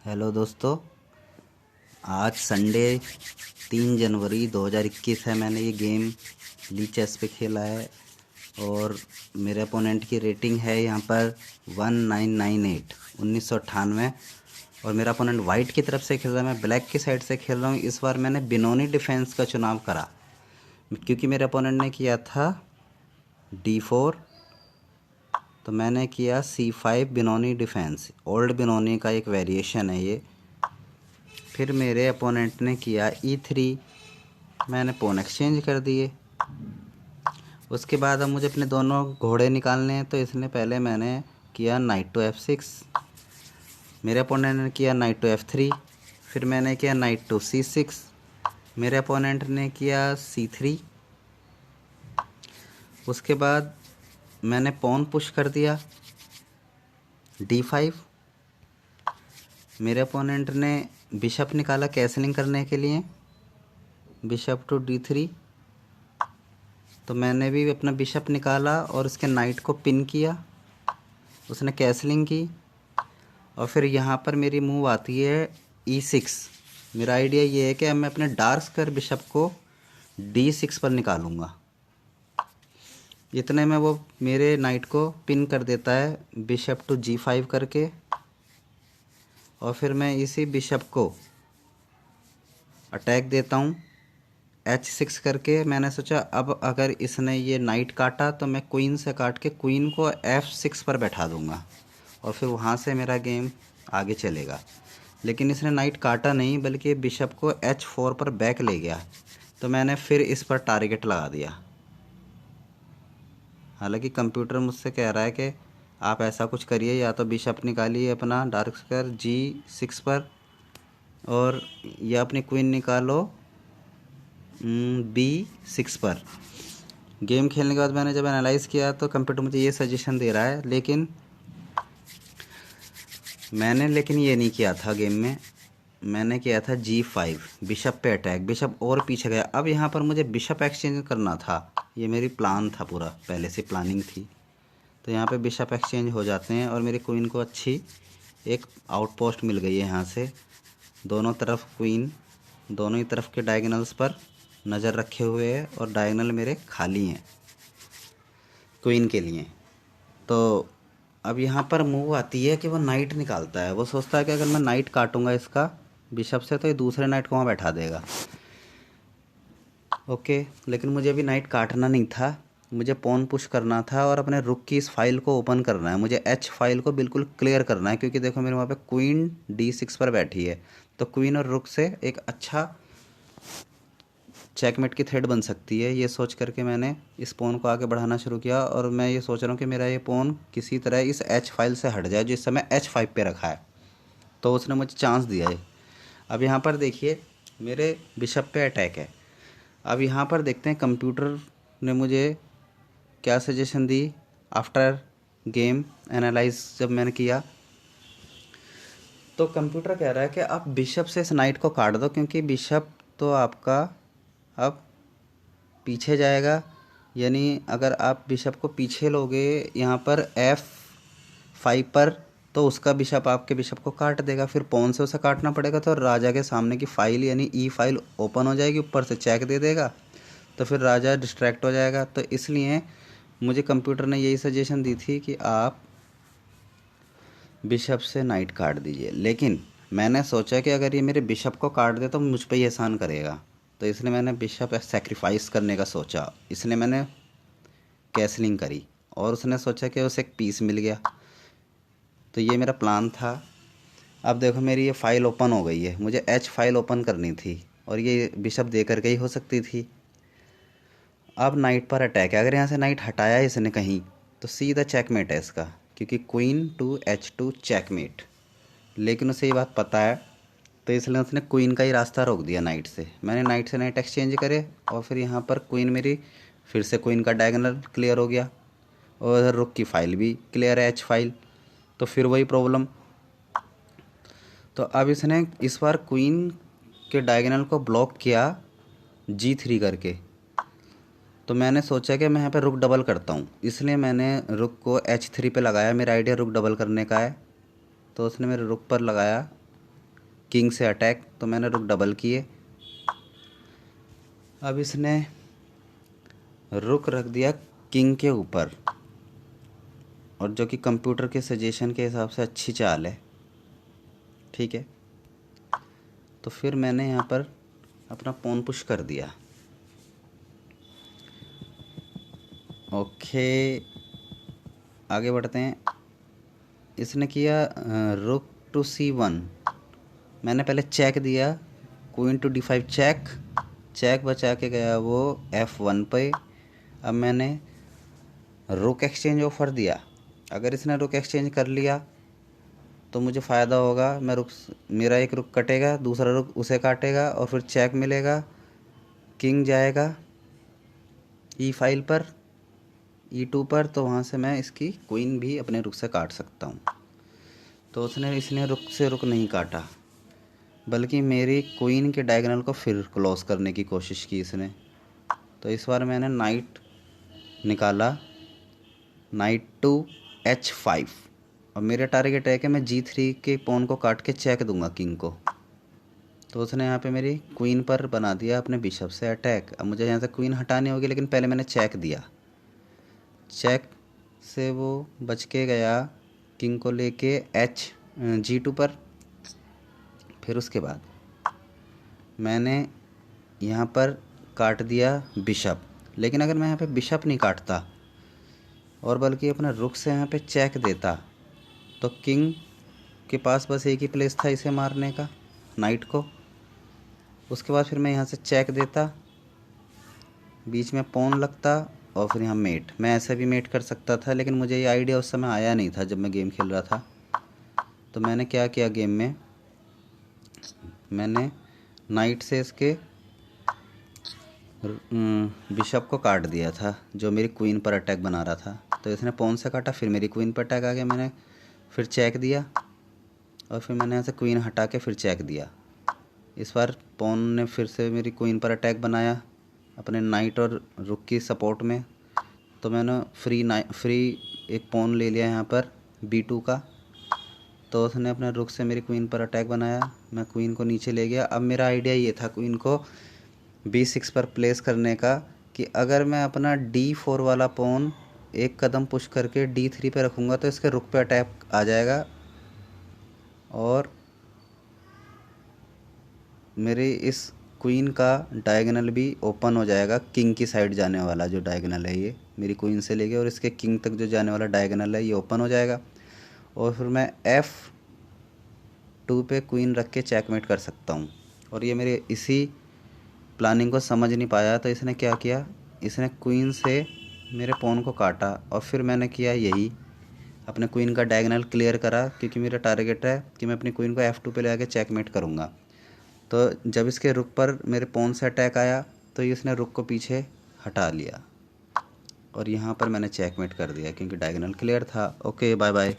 Hello दोस्तों। आज Sunday 3 जनवरी 2021 है। मैंने ये गेम ली चेस पे खेला है और मेरे अपोनेंट की रेटिंग है यहाँ पर 1998 1998। और मेरा अपोनेंट वाइट की तरफ से खेल रहा है, मैं ब्लैक की साइड से खेल रहा हूँ। इस बार मैंने बिनोनी डिफेंस का चुनाव करा क्योंकि मेरे अपोनेंट ने किया था D4, तो मैंने किया C5 बिनोनी डिफेंस। ओल्ड बिनोनी का एक वेरिएशन है ये। फिर मेरे अपोनेंट ने किया E3, मैंने पॉन एक्सचेंज कर दिए। उसके बाद अब मुझे अपने दोनों घोड़े निकालने हैं, तो इसने पहले मैंने किया नाइट टू F6, मेरे अपोनेंट ने किया नाइट टू F3, फिर मैंने किया नाइट टू C6, मेरे अपोनेंट ने किया C3। उसके बाद मैंने पॉन पुश कर दिया D5, मेरे अपोनेंट ने बिशप निकाला कैसलिंग करने के लिए, बिशप टू D3। तो मैंने भी अपना बिशप निकाला और उसके नाइट को पिन किया, उसने कैसलिंग की। और फिर यहाँ पर मेरी मूव आती है E6। मेरा आइडिया ये है कि अब मैं अपने डार्क स्क्वायर बिशप को D6 पर निकालूंगा। इतने में वो मेरे नाइट को पिन कर देता है बिशप टू G5 करके। और फिर मैं इसी बिशप को अटैक देता हूँ H6 करके। मैंने सोचा अब अगर इसने ये नाइट काटा तो मैं क्वीन से काट के क्वीन को F6 पर बैठा दूंगा और फिर वहाँ से मेरा गेम आगे चलेगा। लेकिन इसने नाइट काटा नहीं, बल्कि बिशप को H4 पर बैक ले गया, तो मैंने फिर इस पर टारगेट लगा दिया। हालांकि कंप्यूटर मुझसे कह रहा है कि आप ऐसा कुछ करिए, या तो बिशप निकालिए अपना डार्क स्क्वायर G6 पर, और या अपनी क्वीन निकालो B6 पर। गेम खेलने के बाद मैंने जब एनालाइज़ किया तो कंप्यूटर मुझे ये सजेशन दे रहा है, लेकिन मैंने ये नहीं किया था गेम में। मैंने किया था G5, बिशप पे अटैक, बिशप और पीछे गया। अब यहाँ पर मुझे बिशप एक्सचेंज करना था, ये मेरी प्लान था, पूरा पहले से प्लानिंग थी। तो यहाँ पे बिशप एक्सचेंज हो जाते हैं और मेरी क्वीन को अच्छी एक आउटपोस्ट मिल गई है यहाँ से। दोनों तरफ क्वीन, दोनों ही तरफ के डायगोनल्स पर नज़र रखे हुए है और डायगोनल मेरे खाली हैं क्वीन के लिए। तो अब यहाँ पर मूव आती है कि वो नाइट निकालता है। वो सोचता है कि अगर मैं नाइट काटूंगा इसका बिशप से तो ये दूसरे नाइट को वहाँ बैठा देगा। ओके, लेकिन मुझे अभी नाइट काटना नहीं था, मुझे पॉन पुश करना था और अपने रुक की इस फाइल को ओपन करना है। मुझे H फाइल को बिल्कुल क्लियर करना है, क्योंकि देखो मेरे वहाँ पे क्वीन D6 पर बैठी है, तो क्वीन और रुक से एक अच्छा चेकमेट की थ्रेड बन सकती है। ये सोच करके मैंने इस पॉन को आगे बढ़ाना शुरू किया और मैं ये सोच रहा हूँ कि मेरा ये पॉन किसी तरह इस H फाइल से हट जाए जो इस समय H5 पे रखा है। तो उसने मुझे चांस दिया है। अब यहाँ पर देखिए मेरे बिशप पे अटैक है। अब यहाँ पर देखते हैं कंप्यूटर ने मुझे क्या सजेशन दी आफ्टर गेम एनालाइज जब मैंने किया। तो कंप्यूटर कह रहा है कि आप बिशप से इस नाइट को काट दो, क्योंकि बिशप तो आपका अब पीछे जाएगा। यानी अगर आप बिशप को पीछे लोगे यहाँ पर F5 पर, तो उसका बिशप आपके बिशप को काट देगा, फिर पॉन से उसे काटना पड़ेगा, तो राजा के सामने की फाइल यानी E फाइल ओपन हो जाएगी, ऊपर से चेक दे देगा, तो फिर राजा डिस्ट्रैक्ट हो जाएगा। तो इसलिए मुझे कंप्यूटर ने यही सजेशन दी थी कि आप बिशप से नाइट काट दीजिए। लेकिन मैंने सोचा कि अगर ये मेरे बिशप को काट दे तो मुझ पर ही एहसान करेगा, तो इसलिए मैंने बिशप सेक्रीफाइस करने का सोचा, इसलिए मैंने कैसलिंग करी और उसने सोचा कि उसे एक पीस मिल गया। तो ये मेरा प्लान था। अब देखो मेरी ये फ़ाइल ओपन हो गई है, मुझे H फाइल ओपन करनी थी और ये बिशप दे करके ही हो सकती थी। अब नाइट पर अटैक है, अगर यहाँ से नाइट हटाया इसने कहीं तो सीधा चेकमेट है इसका, क्योंकि क्वीन टू H2 चेकमेट। लेकिन उसे ये बात पता है, तो इसलिए उसने क्वीन का ही रास्ता रोक दिया नाइट से। मैंने नाइट से नाइट एक्सचेंज करे और फिर यहाँ पर क्वीन मेरी फिर से क्वीन का डायगोनल क्लियर हो गया और रुक की फाइल भी क्लियर है H फाइल। तो फिर वही प्रॉब्लम। तो अब इसने इस बार क्वीन के डायगोनल को ब्लॉक किया G3 करके। तो मैंने सोचा कि मैं यहाँ पे रुक डबल करता हूँ, इसलिए मैंने रुक को H3 पे लगाया। मेरा आइडिया रुक डबल करने का है, तो उसने मेरे रुक पर लगाया किंग से अटैक, तो मैंने रुक डबल किए। अब इसने रुक रख दिया किंग के ऊपर, और जो कि कंप्यूटर के सजेशन के हिसाब से अच्छी चाल है, ठीक है। तो फिर मैंने यहाँ पर अपना पॉन पुश कर दिया। ओके, आगे बढ़ते हैं। इसने किया रुक टू C1। मैंने पहले चेक दिया, queen to D5 check, check बचा के गया वो F1 पे। अब मैंने रुक एक्सचेंज ऑफर दिया। अगर इसने रुक एक्सचेंज कर लिया तो मुझे फ़ायदा होगा, मेरा एक रुक कटेगा, दूसरा रुक उसे काटेगा, और फिर चेक मिलेगा। किंग जाएगा E5 पर, E2 पर, तो वहाँ से मैं इसकी क्वीन भी अपने रुक से काट सकता हूँ। तो इसने रुक से रुक नहीं काटा, बल्कि मेरी क्वीन के डायगोनल को फिर क्लोज करने की कोशिश की इसने। तो इस बार मैंने नाइट निकाला, नाइट टू H5, और मेरा टारगेट है कि मैं G3 के पॉन को काट के चेक दूंगा किंग को। तो उसने यहाँ पे मेरी क्वीन पर बना दिया अपने बिशप से अटैक। अब मुझे यहाँ से क्वीन हटानी होगी, लेकिन पहले मैंने चेक दिया। चेक से वो बच के गया किंग को लेके G2 पर। फिर उसके बाद मैंने यहाँ पर काट दिया बिशप, लेकिन अगर मैं यहाँ पे बिशप नहीं काटता और बल्कि अपना रुक से यहाँ पे चेक देता, तो किंग के पास बस एक ही प्लेस था इसे मारने का, नाइट को। उसके बाद फिर मैं यहाँ से चेक देता, बीच में पॉन लगता, और फिर यहाँ मेट। मैं ऐसे भी मेट कर सकता था, लेकिन मुझे ये आइडिया उस समय आया नहीं था जब मैं गेम खेल रहा था। तो मैंने क्या किया, गेम में मैंने नाइट से इसके बिशप को काट दिया था, जो मेरी क्वीन पर अटैक बना रहा था। तो इसने पॉन से काटा, फिर मेरी क्वीन पर अटैक आ गया। मैंने फिर चेक दिया, और फिर मैंने यहाँ से क्वीन हटा के फिर चेक दिया। इस बार पॉन ने फिर से मेरी क्वीन पर अटैक बनाया अपने नाइट और रुक की सपोर्ट में। तो मैंने फ्री एक पॉन ले लिया यहाँ पर B2 का। तो उसने अपने रुक से मेरी क्वीन पर अटैक बनाया, मैं क्वीन को नीचे ले गया। अब मेरा आइडिया ये था क्वीन को B6 पर प्लेस करने का, कि अगर मैं अपना D4 वाला पॉन एक कदम पुश करके D3 पे रखूँगा तो इसके रुक पे अटैक आ जाएगा, और मेरे इस क्वीन का डायगोनल भी ओपन हो जाएगा। किंग की साइड जाने वाला जो डायगोनल है, ये मेरी क्वीन से लेके और इसके किंग तक जो जाने वाला डायगोनल है, ये ओपन हो जाएगा। और फिर मैं F2 पे क्वीन रख के चेकमेट कर सकता हूँ। और ये मेरे इसी प्लानिंग को समझ नहीं पाया, तो इसने क्या किया, इसने क्वीन से मेरे पॉन को काटा, और फिर मैंने किया यही, अपने क्वीन का डायगोनल क्लियर करा, क्योंकि मेरा टारगेट है कि मैं अपनी क्वीन को F2 पे ले आके चेकमेट करूँगा। तो जब इसके रुक पर मेरे पॉन से अटैक आया, तो इसने रुक को पीछे हटा लिया, और यहाँ पर मैंने चेकमेट कर दिया क्योंकि डायगोनल क्लियर था। Okay, bye bye.